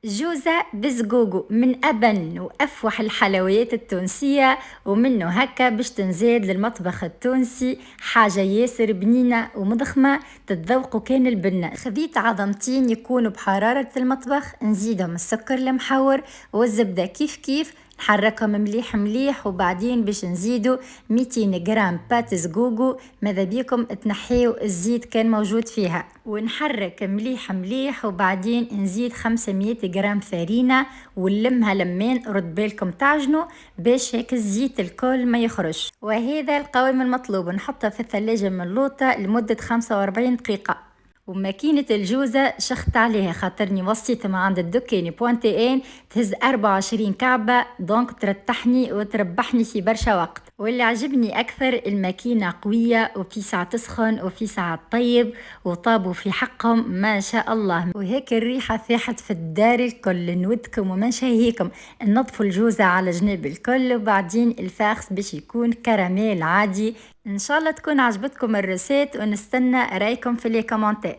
جوزة بزقوقو من أبن وأفوح الحلويات التونسية، ومنه هكا باش تنزاد للمطبخ التونسي حاجة ياسر بنينة ومضخمة تتذوقوا كان البنة. خذيت عظمتين يكونوا بحرارة المطبخ، نزيدهم السكر المحور والزبدة كيف كيف، نحركهم مليح مليح، وبعدين باش نزيدو 200 جرام بات زقوقو، ماذا بيكم تنحيو الزيت كان موجود فيها، ونحرك مليح مليح، وبعدين نزيد 500 جرام فرينة ونلمها لمين، رد بالكم تعجنوا باش هيك الزيت الكل ما يخرج. وهذا القوام المطلوب، نحطها في الثلاجة من لوطة لمدة 45 دقيقة. وماكينة الجوزة شخت عليها خاطرني وصيت مع عند الدكاني بوانتين تهز 24 كعبة، دونك ترتحني وتربحني في برشا وقت. واللي عجبني أكثر الماكينة قوية، وفي ساعة تسخن وفي ساعة طيب، وطابوا في حقهم ما شاء الله. وهيك الريحة فاحت في الدار الكل، نودكم وما نشهيكم ننظفوا الجوزة على جناب الكل، وبعدين الفاخس باش يكون كراميل عادي. ان شاء الله تكون عجبتكم الرسات، ونستنى رايكم في لي كومنتير.